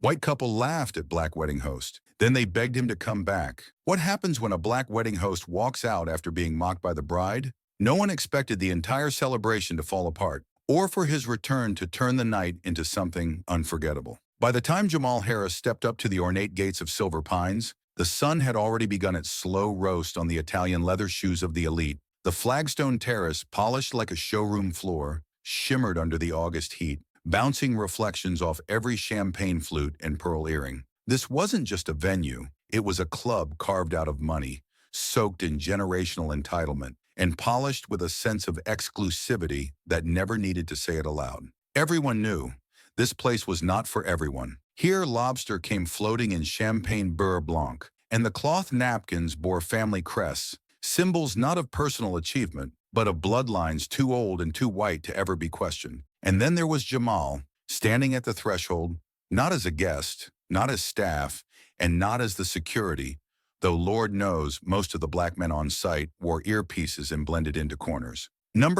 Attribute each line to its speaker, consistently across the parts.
Speaker 1: White couple laughed at black wedding host. Then they begged him to come back. What happens when a black wedding host walks out after being mocked by the bride? No one expected the entire celebration to fall apart, or for his return to turn the night into something unforgettable. By the time Jamal Harris stepped up to the ornate gates of Silver Pines, the sun had already begun its slow roast on the Italian leather shoes of the elite. The flagstone terrace, polished like a showroom floor, shimmered under the August heat, bouncing reflections off every champagne flute and pearl earring. This wasn't just a venue, it was a club carved out of money, soaked in generational entitlement, and polished with a sense of exclusivity that never needed to say it aloud. Everyone knew this place was not for everyone. Here lobster came floating in champagne beurre blanc, and the cloth napkins bore family crests, symbols not of personal achievement, but of bloodlines too old and too white to ever be questioned. And then there was Jamal, standing at the threshold, not as a guest, not as staff, and not as the security, though Lord knows most of the black men on site wore earpieces and blended into corners.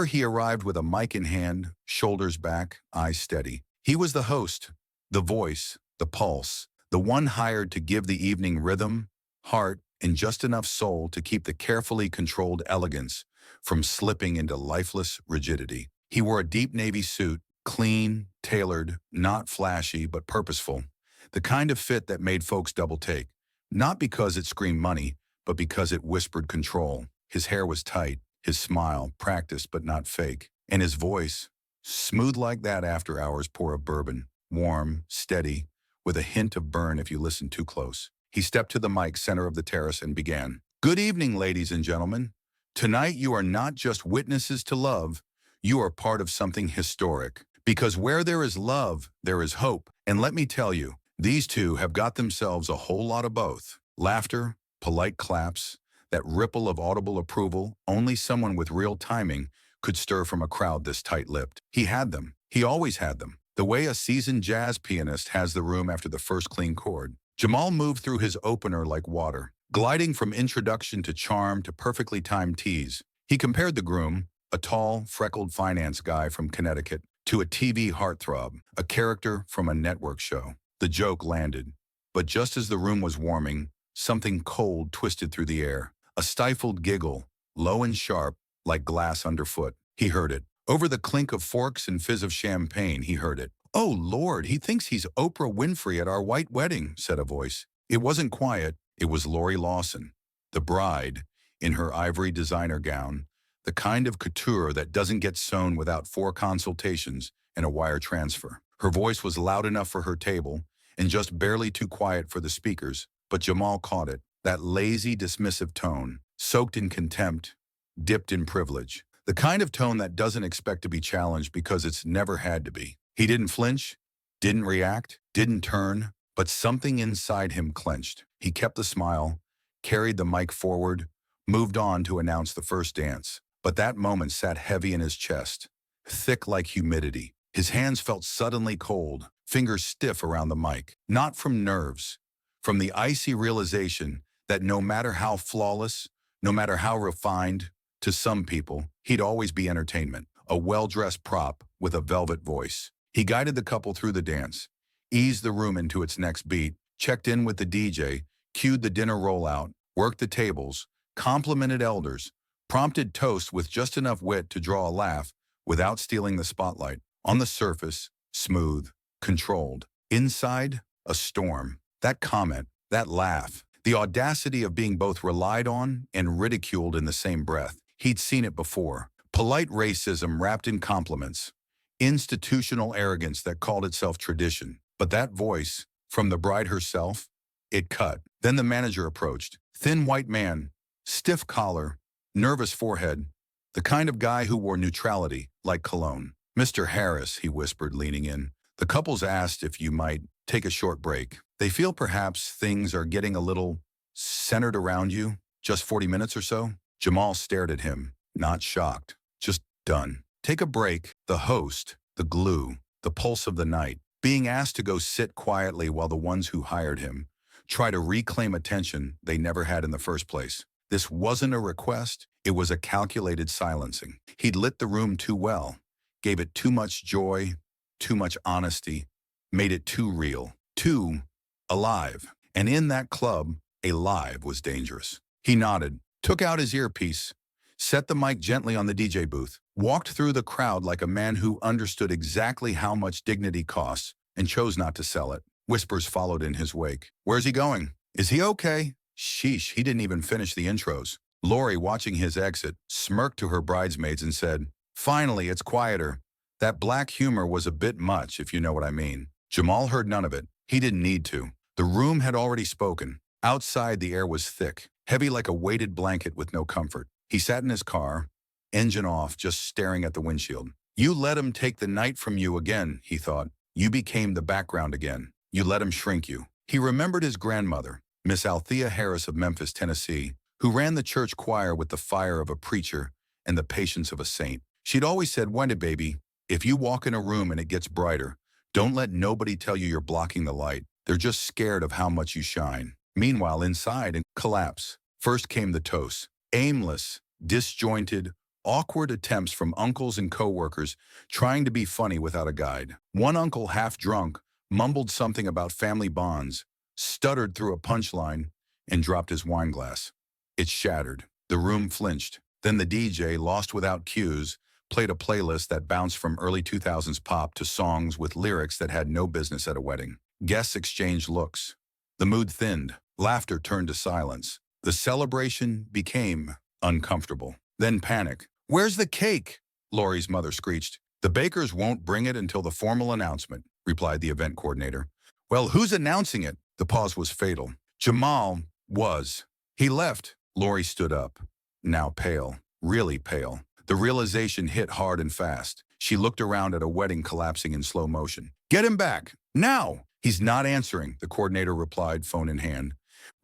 Speaker 1: He arrived with a mic in hand, shoulders back, eyes steady. He was the host, the voice, the pulse, the one hired to give the evening rhythm, heart, and just enough soul to keep the carefully controlled elegance from slipping into lifeless rigidity. He wore a deep navy suit, clean, tailored, not flashy, but purposeful, the kind of fit that made folks double take, not because it screamed money, but because it whispered control. His hair was tight, his smile practiced but not fake, and his voice, smooth like that after-hours pour of bourbon, warm, steady, with a hint of burn if you listened too close. He stepped to the mic center of the terrace and began. Good evening, ladies and gentlemen. Tonight you are not just witnesses to love, you are part of something historic. Because where there is love, there is hope. And let me tell you, these two have got themselves a whole lot of both. Laughter, polite claps, that ripple of audible approval only someone with real timing could stir from a crowd this tight-lipped. He had them. He always had them. The way a seasoned jazz pianist has the room after the first clean chord. Jamal moved through his opener like water, gliding from introduction to charm to perfectly timed tease. He compared the groom, a tall, freckled finance guy from Connecticut, to a TV heartthrob, a character from a network show. The joke landed, but just as the room was warming, something cold twisted through the air. A stifled giggle, low and sharp, like glass underfoot. He heard it. Over the clink of forks and fizz of champagne, he heard it. "Oh, Lord, he thinks he's Oprah Winfrey at our white wedding," said a voice. It wasn't quiet, it was Lori Lawson, the bride, in her ivory designer gown, the kind of couture that doesn't get sewn without 4 consultations and a wire transfer. Her voice was loud enough for her table, and just barely too quiet for the speakers, but Jamal caught it, that lazy, dismissive tone, soaked in contempt, dipped in privilege. The kind of tone that doesn't expect to be challenged because it's never had to be. He didn't flinch, didn't react, didn't turn, but something inside him clenched. He kept the smile, carried the mic forward, moved on to announce the first dance. But that moment sat heavy in his chest, thick like humidity. His hands felt suddenly cold, fingers stiff around the mic. Not from nerves, from the icy realization that no matter how flawless, no matter how refined, to some people, he'd always be entertainment, a well-dressed prop with a velvet voice. He guided the couple through the dance, eased the room into its next beat, checked in with the DJ, cued the dinner rollout, worked the tables, complimented elders, prompted toast with just enough wit to draw a laugh without stealing the spotlight. On the surface, smooth, controlled. Inside, a storm. That comment, that laugh, the audacity of being both relied on and ridiculed in the same breath. He'd seen it before. Polite racism wrapped in compliments. Institutional arrogance that called itself tradition. But that voice, from the bride herself, it cut. Then the manager approached. Thin white man, stiff collar, nervous forehead, the kind of guy who wore neutrality like cologne. "Mr. Harris," he whispered, leaning in. "The couple's asked if you might take a short break. They feel perhaps things are getting a little centered around you. Just 40 minutes or so?" Jamal stared at him, not shocked, just done. Take a break, the host, the glue, the pulse of the night, being asked to go sit quietly while the ones who hired him try to reclaim attention they never had in the first place. This wasn't a request, it was a calculated silencing. He'd lit the room too well, gave it too much joy, too much honesty, made it too real. 2, alive. And in that club, alive was dangerous. He nodded, took out his earpiece, set the mic gently on the DJ booth, walked through the crowd like a man who understood exactly how much dignity costs and chose not to sell it. Whispers followed in his wake. Where's he going? Is he okay? Sheesh, he didn't even finish the intros. Lori, watching his exit, smirked to her bridesmaids and said, "Finally, it's quieter. That black humor was a bit much, if you know what I mean." Jamal heard none of it. He didn't need to. The room had already spoken. Outside, the air was thick, heavy like a weighted blanket with no comfort. He sat in his car, engine off, just staring at the windshield. You let him take the night from you again, he thought. You became the background again. You let him shrink you. He remembered his grandmother, Miss Althea Harris of Memphis, Tennessee, who ran the church choir with the fire of a preacher and the patience of a saint. She'd always said, "Wendy, baby, if you walk in a room and it gets brighter, don't let nobody tell you you're blocking the light. They're just scared of how much you shine." Meanwhile, inside, in collapse, first came the toast. Aimless, disjointed, awkward attempts from uncles and coworkers trying to be funny without a guide. One uncle, half drunk, mumbled something about family bonds, stuttered through a punchline, and dropped his wine glass. It shattered. The room flinched. Then the DJ, lost without cues, played a playlist that bounced from early 2000s pop to songs with lyrics that had no business at a wedding. Guests exchanged looks. The mood thinned. Laughter turned to silence. The celebration became uncomfortable. Then panic. "Where's the cake?" Lori's mother screeched. "The bakers won't bring it until the formal announcement," replied the event coordinator. "Well, who's announcing it?" The pause was fatal. Jamal was. He left. Lori stood up, now pale, really pale. The realization hit hard and fast. She looked around at a wedding collapsing in slow motion. "Get him back, now!" "He's not answering," the coordinator replied, phone in hand.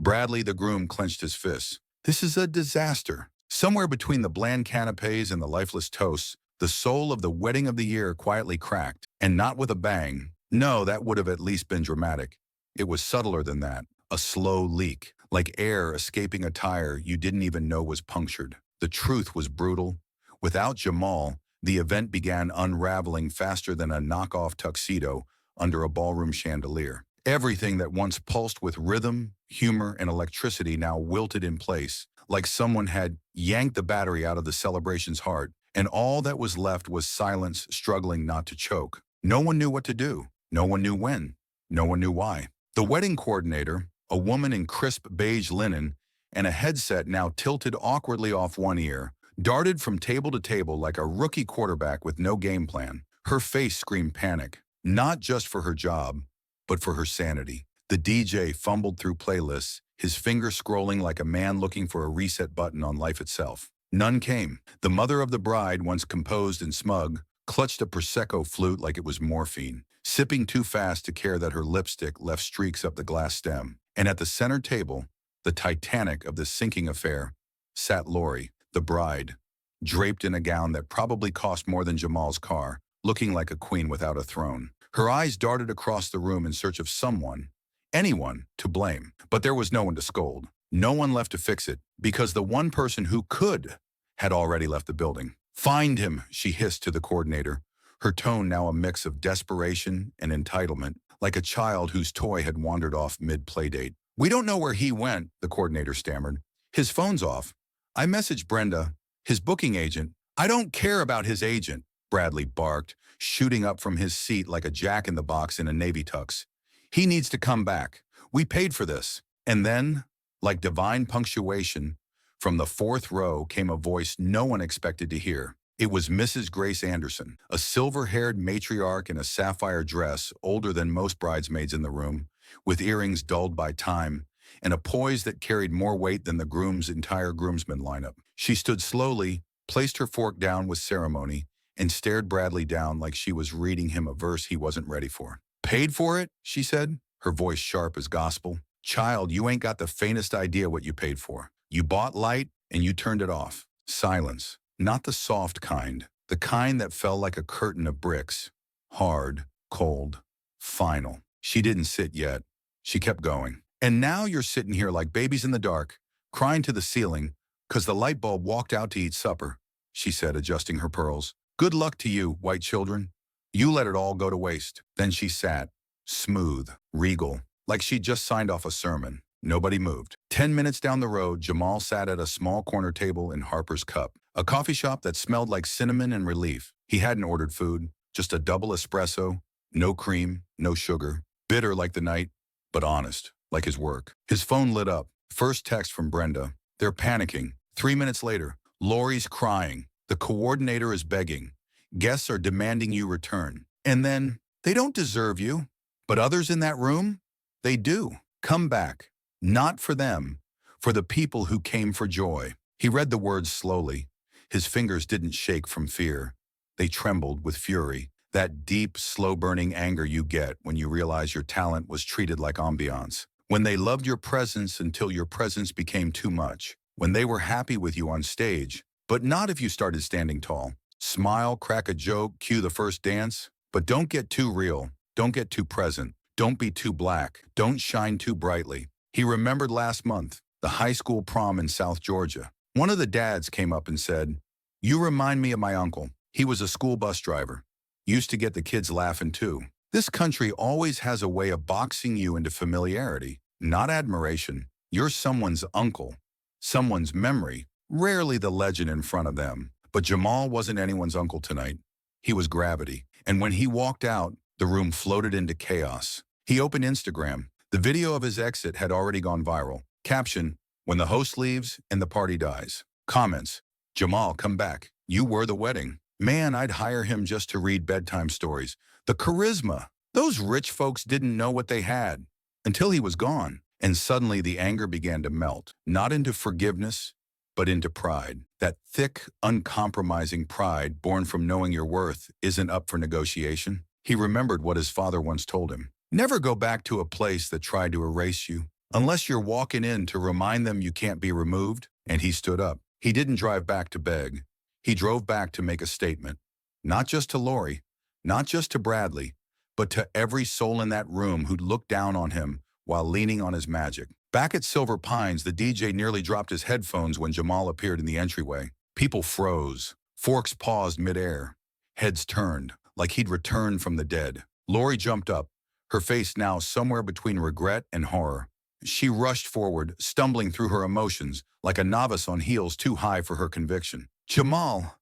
Speaker 1: Bradley, the groom, clenched his fists. "This is a disaster." Somewhere between the bland canapes and the lifeless toasts, the soul of the wedding of the year quietly cracked, and not with a bang. No, that would have at least been dramatic. It was subtler than that, a slow leak, like air escaping a tire you didn't even know was punctured. The truth was brutal. Without Jamal, the event began unraveling faster than a knockoff tuxedo under a ballroom chandelier. Everything that once pulsed with rhythm, humor, and electricity now wilted in place, like someone had yanked the battery out of the celebration's heart, and all that was left was silence struggling not to choke. No one knew what to do. No one knew when. No one knew why. The wedding coordinator, a woman in crisp beige linen and a headset now tilted awkwardly off one ear, darted from table to table like a rookie quarterback with no game plan. Her face screamed panic, not just for her job, but for her sanity. The DJ fumbled through playlists, his finger scrolling like a man looking for a reset button on life itself. None came. The mother of the bride, once composed and smug, clutched a Prosecco flute like it was morphine, sipping too fast to care that her lipstick left streaks up the glass stem. And at the center table, the Titanic of this sinking affair, sat Lori, the bride, draped in a gown that probably cost more than Jamal's car, looking like a queen without a throne. Her eyes darted across the room in search of someone, anyone, to blame. But there was no one to scold, no one left to fix it, because the one person who could had already left the building. "Find him," she hissed to the coordinator, her tone now a mix of desperation and entitlement, like a child whose toy had wandered off mid-playdate. "We don't know where he went," the coordinator stammered. "His phone's off. I messaged Brenda, his booking agent." "I don't care about his agent," Bradley barked, shooting up from his seat like a jack-in-the-box in a Navy tux. "He needs to come back. We paid for this." And then, like divine punctuation, from the fourth row came a voice no one expected to hear. It was Mrs. Grace Anderson, a silver-haired matriarch in a sapphire dress older than most bridesmaids in the room, with earrings dulled by time, and a poise that carried more weight than the groom's entire groomsmen lineup. She stood slowly, placed her fork down with ceremony, and stared Bradley down like she was reading him a verse he wasn't ready for. "Paid for it?" she said, her voice sharp as gospel. "Child, you ain't got the faintest idea what you paid for. You bought light, and you turned it off." Silence. Not the soft kind, the kind that fell like a curtain of bricks. Hard, cold, final. She didn't sit yet. She kept going. "And now you're sitting here like babies in the dark, crying to the ceiling, 'cause the light bulb walked out to eat supper," she said, adjusting her pearls. "Good luck to you, white children. You let it all go to waste." Then she sat, smooth, regal, like she'd just signed off a sermon. Nobody moved. 10 minutes down the road, Jamal sat at a small corner table in Harper's Cup, a coffee shop that smelled like cinnamon and relief. He hadn't ordered food, just a double espresso, no cream, no sugar, bitter like the night, but honest, like his work. His phone lit up. First text from Brenda. They're panicking. 3 minutes later, Lori's crying. The coordinator is begging. Guests are demanding you return. And then, they don't deserve you. But others in that room? They do. Come back. Not for them. For the people who came for joy. He read the words slowly. His fingers didn't shake from fear. They trembled with fury. That deep, slow-burning anger you get when you realize your talent was treated like ambiance. When they loved your presence until your presence became too much. When they were happy with you on stage, but not if you started standing tall. Smile, crack a joke, cue the first dance. But don't get too real. Don't get too present. Don't be too black. Don't shine too brightly. He remembered last month, the high school prom in South Georgia. One of the dads came up and said, "You remind me of my uncle. He was a school bus driver. Used to get the kids laughing too." This country always has a way of boxing you into familiarity, not admiration. You're someone's uncle, someone's memory, rarely the legend in front of them. But Jamal wasn't anyone's uncle tonight. He was gravity. And when he walked out, the room floated into chaos. He opened Instagram. The video of his exit had already gone viral. Caption, "When the host leaves and the party dies." Comments, "Jamal, come back. You were the wedding. Man, I'd hire him just to read bedtime stories." The charisma. Those rich folks didn't know what they had until he was gone. And suddenly the anger began to melt, not into forgiveness, but into pride. That thick, uncompromising pride born from knowing your worth isn't up for negotiation. He remembered what his father once told him. Never go back to a place that tried to erase you, unless you're walking in to remind them you can't be removed. And he stood up. He didn't drive back to beg. He drove back to make a statement. Not just to Lori, not just to Bradley, but to every soul in that room who'd looked down on him while leaning on his magic. Back at Silver Pines, the DJ nearly dropped his headphones when Jamal appeared in the entryway. People froze. Forks paused midair. Heads turned, like he'd returned from the dead. Lori jumped up, her face now somewhere between regret and horror. She rushed forward, stumbling through her emotions, like a novice on heels too high for her conviction. "Jamal,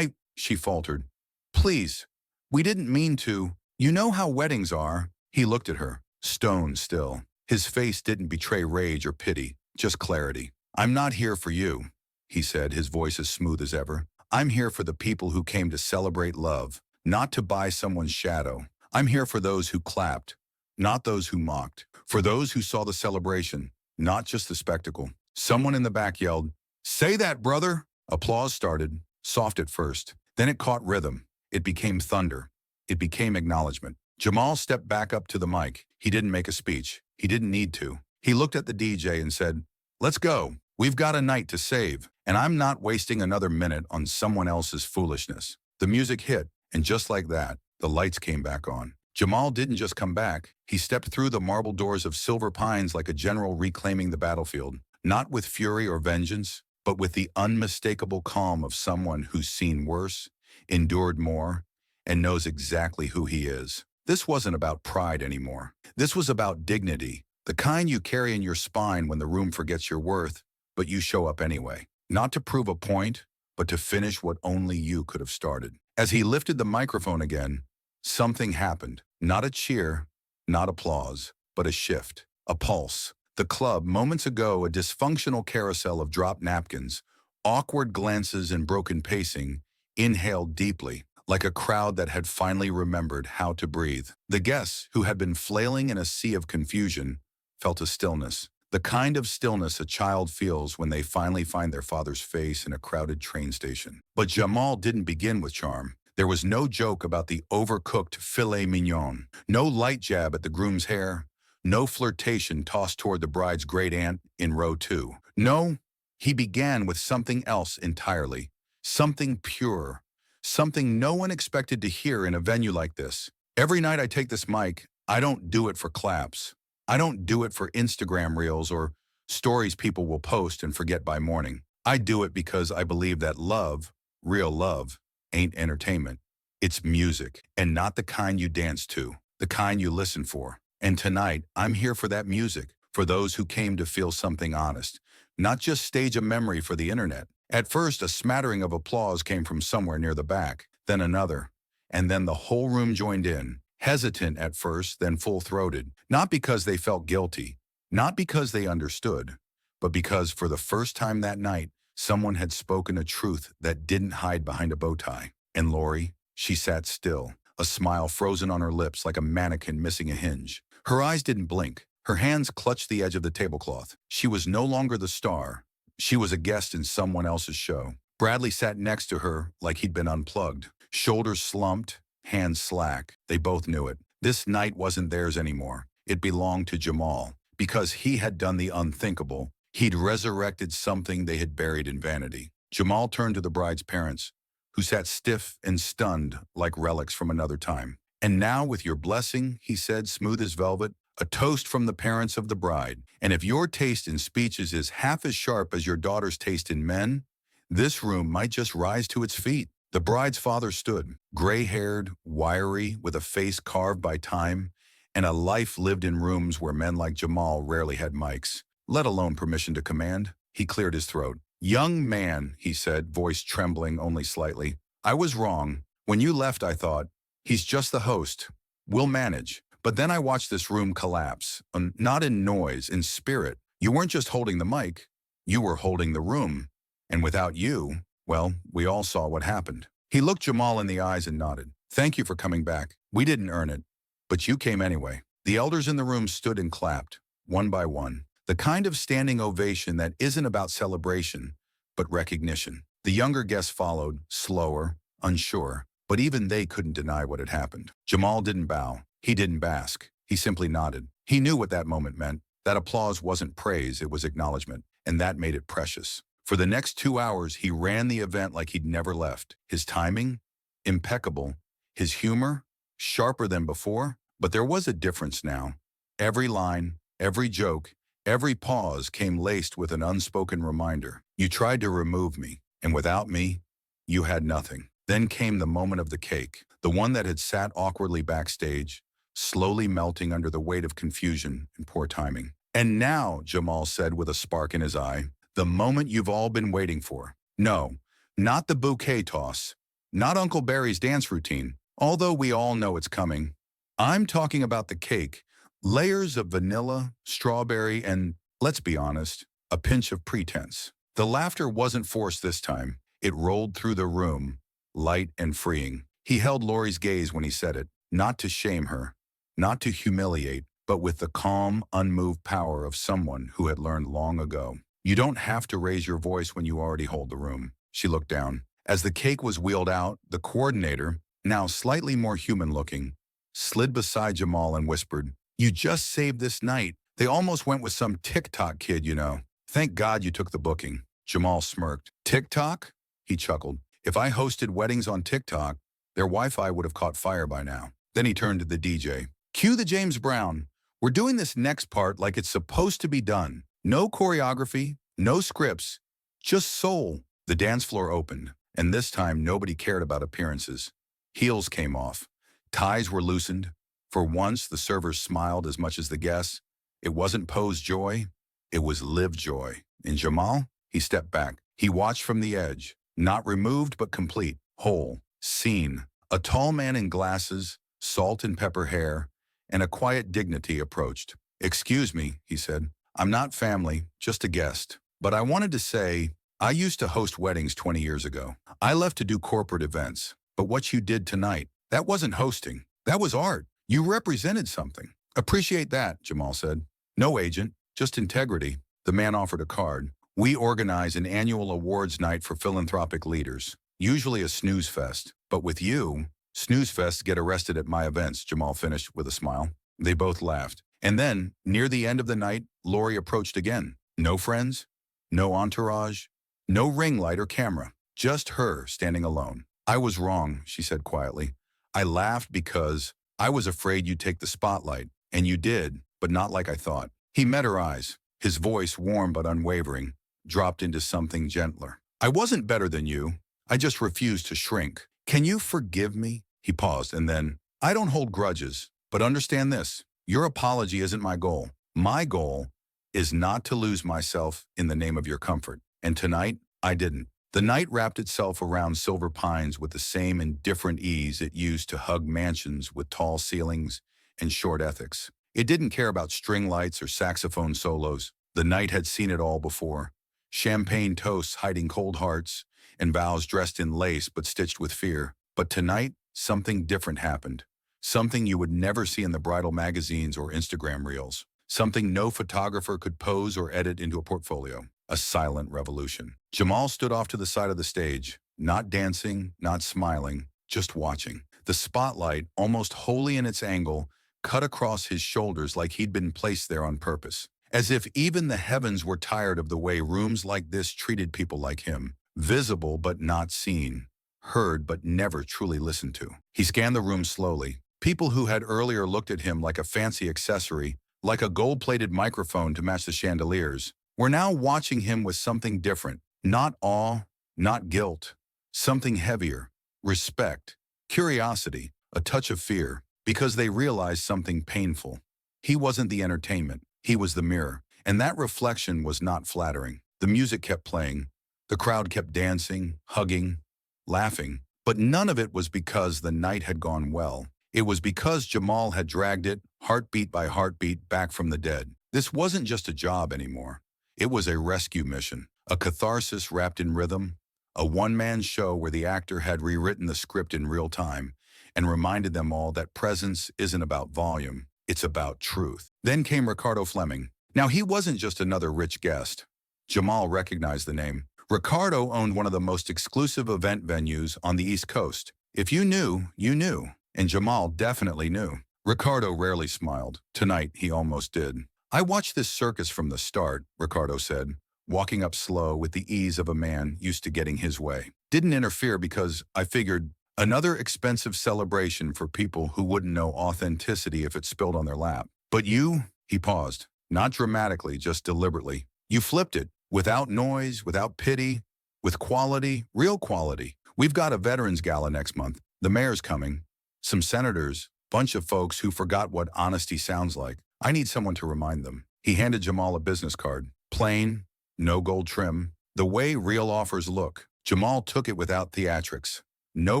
Speaker 1: she faltered. "Please, we didn't mean to. You know how weddings are." He looked at her, stone still. His face didn't betray rage or pity, just clarity. "I'm not here for you," he said, his voice as smooth as ever. "I'm here for the people who came to celebrate love, not to buy someone's shadow. I'm here for those who clapped, not those who mocked. For those who saw the celebration, not just the spectacle." Someone in the back yelled, "Say that, brother!" Applause started, soft at first. Then it caught rhythm. It became thunder. It became acknowledgement. Jamal stepped back up to the mic. He didn't make a speech. He didn't need to. He looked at the DJ and said, "Let's go. We've got a night to save, and I'm not wasting another minute on someone else's foolishness." The music hit, and just like that, the lights came back on. Jamal didn't just come back. He stepped through the marble doors of Silver Pines like a general reclaiming the battlefield, not with fury or vengeance, but with the unmistakable calm of someone who's seen worse, endured more, and knows exactly who he is. This wasn't about pride anymore. This was about dignity, the kind you carry in your spine when the room forgets your worth, but you show up anyway. Not to prove a point, but to finish what only you could have started. As he lifted the microphone again, something happened. Not a cheer, not applause, but a shift, a pulse. The club, moments ago a dysfunctional carousel of dropped napkins, awkward glances and broken pacing, inhaled deeply, like a crowd that had finally remembered how to breathe. The guests, who had been flailing in a sea of confusion, felt a stillness. The kind of stillness a child feels when they finally find their father's face in a crowded train station. But Jamal didn't begin with charm. There was no joke about the overcooked filet mignon, no light jab at the groom's hair, no flirtation tossed toward the bride's great-aunt in row 2. No, he began with something else entirely, something pure, something no one expected to hear in a venue like this. "Every night I take this mic, I don't do it for claps. I don't do it for Instagram reels or stories people will post and forget by morning. I do it because I believe that love, real love, ain't entertainment. It's music, and not the kind you dance to. the kind you listen for. And tonight, I'm here for that music, for those who came to feel something honest, not just stage a memory for the internet. At first, a smattering of applause came from somewhere near the back, then another, and then the whole room joined in, hesitant at first, then full-throated, not because they felt guilty, not because they understood, but because for the first time that night, someone had spoken a truth that didn't hide behind a bow tie. And Lori, she sat still, a smile frozen on her lips like a mannequin missing a hinge. Her eyes didn't blink. Her hands clutched the edge of the tablecloth. She was no longer the star. She was a guest in someone else's show. Bradley sat next to her like he'd been unplugged. Shoulders slumped, hands slack. They both knew it. This night wasn't theirs anymore. It belonged to Jamal. Because he had done the unthinkable, he'd resurrected something they had buried in vanity. Jamal turned to the bride's parents, who sat stiff and stunned like relics from another time. "And now, with your blessing," he said, smooth as velvet, "a toast from the parents of the bride. And if your taste in speeches is half as sharp as your daughter's taste in men, this room might just rise to its feet." The bride's father stood, gray-haired, wiry, with a face carved by time, and a life lived in rooms where men like Jamal rarely had mics, let alone permission to command. He cleared his throat. "Young man," he said, voice trembling only slightly, "I was wrong. When you left, I thought, he's just the host. We'll manage. But then I watched this room collapse, not in noise, in spirit. You weren't just holding the mic, you were holding the room. And without you, well, we all saw what happened." He looked Jamal in the eyes and nodded. "Thank you for coming back. We didn't earn it, but you came anyway." The elders in the room stood and clapped, one by one. The kind of standing ovation that isn't about celebration, but recognition. The younger guests followed, slower, unsure, but even they couldn't deny what had happened. Jamal didn't bow. He didn't bask. He simply nodded. He knew what that moment meant. That applause wasn't praise, it was acknowledgement, and that made it precious. For the next 2 hours, he ran the event like he'd never left. His timing, impeccable. His humor, sharper than before. But there was a difference now. Every line, every joke, every pause came laced with an unspoken reminder. You tried to remove me, and without me, you had nothing. Then came the moment of the cake, the one that had sat awkwardly backstage, slowly melting under the weight of confusion and poor timing. "And now," Jamal said with a spark in his eye, "the moment you've all been waiting for. No, not the bouquet toss, not Uncle Barry's dance routine, although we all know it's coming. I'm talking about the cake, layers of vanilla, strawberry, and, let's be honest, a pinch of pretense." The laughter wasn't forced this time. It rolled through the room, light and freeing. He held Lori's gaze when he said it, not to shame her, not to humiliate, but with the calm, unmoved power of someone who had learned long ago. "You don't have to raise your voice when you already hold the room." She looked down. As the cake was wheeled out, the coordinator, now slightly more human-looking, slid beside Jamal and whispered, "You just saved this night. They almost went with some TikTok kid, you know. Thank God you took the booking." Jamal smirked. "TikTok?" He chuckled. "If I hosted weddings on TikTok, their Wi-Fi would have caught fire by now." Then he turned to the DJ. "Cue the James Brown. We're doing this next part like it's supposed to be done. No choreography, no scripts, just soul." The dance floor opened, and this time nobody cared about appearances. Heels came off. Ties were loosened. For once, the servers smiled as much as the guests. It wasn't posed joy, it was lived joy. And Jamal? He stepped back. He watched from the edge, not removed but complete, whole, seen. A tall man in glasses, salt and pepper hair, and a quiet dignity approached. "Excuse me," he said. "I'm not family, just a guest. But I wanted to say, I used to host weddings 20 years ago. I left to do corporate events. But what you did tonight, that wasn't hosting. That was art. You represented something." "Appreciate that," Jamal said. "No agent, just integrity." The man offered a card. "We organize an annual awards night for philanthropic leaders. Usually a snooze fest. But with you, snooze fests get arrested at my events," Jamal finished with a smile. They both laughed. And then, near the end of the night, Lori approached again. No friends, no entourage, no ring light or camera. Just her standing alone. "I was wrong," she said quietly. "I laughed because I was afraid you'd take the spotlight. And you did, but not like I thought." He met her eyes. His voice, warm but unwavering, dropped into something gentler. "I wasn't better than you. I just refused to shrink. Can you forgive me?" He paused, and then, "I don't hold grudges, But understand this, your apology isn't my goal. My goal is not to lose myself in the name of your comfort. And tonight, I didn't. The night wrapped itself around Silver Pines with the same indifferent ease it used to hug mansions with tall ceilings and short ethics. It didn't care about string lights or saxophone solos. The night had seen it all before. Champagne toasts hiding cold hearts, and vows dressed in lace but stitched with fear. But tonight, something different happened. Something you would never see in the bridal magazines or Instagram reels. Something no photographer could pose or edit into a portfolio. A silent revolution. Jamal stood off to the side of the stage, not dancing, not smiling, just watching. The spotlight, almost wholly in its angle, cut across his shoulders like he'd been placed there on purpose. As if even the heavens were tired of the way rooms like this treated people like him. Visible but not seen. Heard but never truly listened to. He scanned the room slowly. People who had earlier looked at him like a fancy accessory, like a gold-plated microphone to match the chandeliers, were now watching him with something different. Not awe, not guilt. Something heavier. Respect. Curiosity. A touch of fear. Because they realized something painful. He wasn't the entertainment. He was the mirror. And that reflection was not flattering. The music kept playing. The crowd kept dancing, hugging, laughing. But none of it was because the night had gone well. It was because Jamal had dragged it, heartbeat by heartbeat, back from the dead. This wasn't just a job anymore. It was a rescue mission, a catharsis wrapped in rhythm, a one-man show where the actor had rewritten the script in real time and reminded them all that presence isn't about volume, it's about truth. Then came Ricardo Fleming. Now, he wasn't just another rich guest. Jamal recognized the name. Ricardo owned one of the most exclusive event venues on the East Coast. If you knew, you knew. And Jamal definitely knew. Ricardo rarely smiled. Tonight, he almost did. I watched this circus from the start, Ricardo said, walking up slow with the ease of a man used to getting his way. Didn't interfere because I figured another expensive celebration for people who wouldn't know authenticity if it spilled on their lap. But you, he paused, not dramatically, just deliberately. You flipped it, without noise, without pity, with quality, real quality. We've got a veterans gala next month. The mayor's coming. Some senators, bunch of folks who forgot what honesty sounds like. I need someone to remind them. He handed Jamal a business card. Plain, no gold trim. The way real offers look. Jamal took it without theatrics. No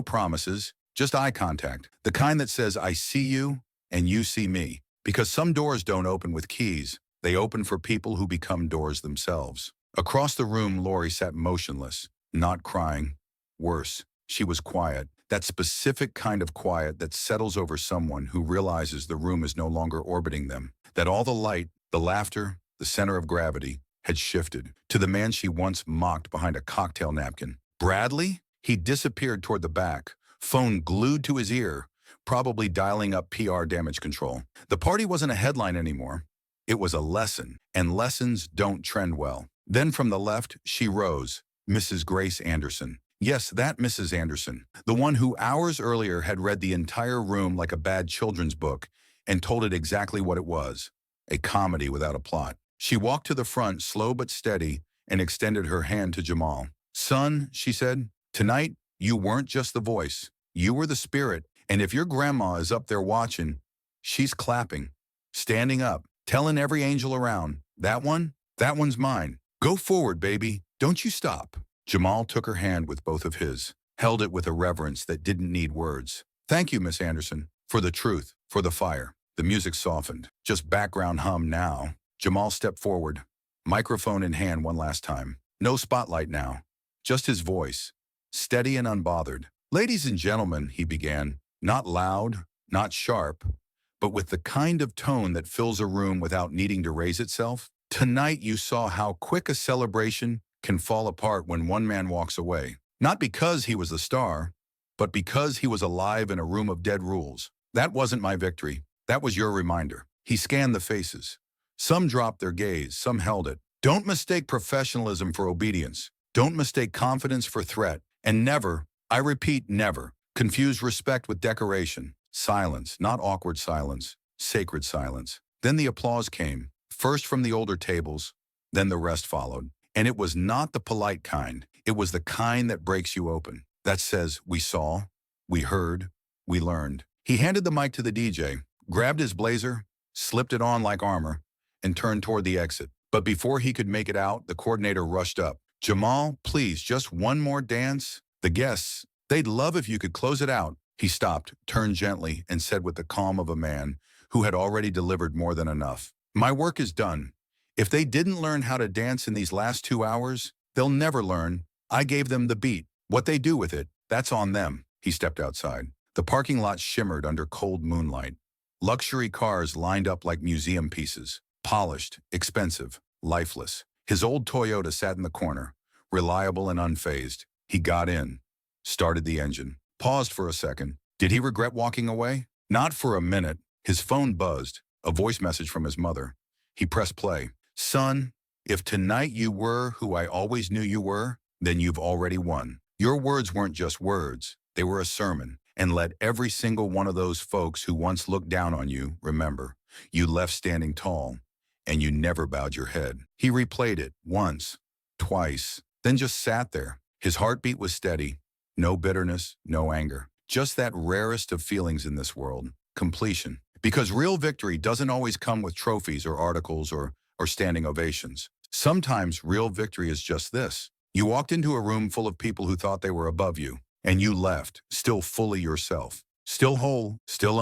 Speaker 1: promises, just eye contact. The kind that says, I see you and you see me. Because some doors don't open with keys. They open for people who become doors themselves. Across the room, Lori sat motionless, not crying. Worse, she was quiet. That specific kind of quiet that settles over someone who realizes the room is no longer orbiting them. That all the light, the laughter, the center of gravity had shifted to the man she once mocked behind a cocktail napkin. Bradley? He disappeared toward the back, phone glued to his ear, probably dialing up PR damage control. The party wasn't a headline anymore. It was a lesson, and lessons don't trend well. Then from the left, she rose, Mrs. Grace Anderson. Yes, that Mrs. Anderson, the one who hours earlier had read the entire room like a bad children's book and told it exactly what it was, a comedy without a plot. She walked to the front, slow but steady, and extended her hand to Jamal. Son, she said, tonight, you weren't just the voice. You were the spirit, and if your grandma is up there watching, she's clapping, standing up, telling every angel around, that one's mine. Go forward, baby. Don't you stop. Jamal took her hand with both of his, held it with a reverence that didn't need words. Thank you, Miss Anderson, for the truth, for the fire. The music softened. Just background hum now. Jamal stepped forward, microphone in hand one last time. No spotlight now. Just his voice, steady and unbothered. Ladies and gentlemen, he began, not loud, not sharp, but with the kind of tone that fills a room without needing to raise itself. Tonight you saw how quick a celebration can fall apart when one man walks away. Not because he was the star, but because he was alive in a room of dead rules. That wasn't my victory. That was your reminder. He scanned the faces. Some dropped their gaze, some held it. Don't mistake professionalism for obedience. Don't mistake confidence for threat. And never, I repeat, never, confuse respect with decoration. Silence, not awkward silence, sacred silence. Then the applause came, first from the older tables, then the rest followed. And it was not the polite kind. It was the kind that breaks you open. That says, we saw, we heard, we learned. He handed the mic to the DJ. grabbed his blazer, slipped it on like armor, and turned toward the exit. But before he could make it out, the coordinator rushed up. "Jamal, please, just one more dance. The guests, they'd love if you could close it out." He stopped, turned gently, and said with the calm of a man who had already delivered more than enough, "My work is done. If they didn't learn how to dance in these last 2 hours, they'll never learn. I gave them the beat. What they do with it, that's on them." He stepped outside. The parking lot shimmered under cold moonlight. Luxury cars lined up like museum pieces, polished, expensive, lifeless. His old Toyota sat in the corner, reliable and unfazed. He got in, started the engine, paused for a second. Did he regret walking away? Not for a minute. His phone buzzed, a voice message from his mother. He pressed play. "Son, if tonight you were who I always knew you were, then you've already won. Your words weren't just words, they were a sermon. And let every single one of those folks who once looked down on you remember, you left standing tall, and you never bowed your head." He replayed it once, twice, then just sat there. His heartbeat was steady. No bitterness, no anger. Just that rarest of feelings in this world, completion. Because real victory doesn't always come with trophies or articles or standing ovations. Sometimes real victory is just this. You walked into a room full of people who thought they were above you, and you left, still fully yourself, still whole, still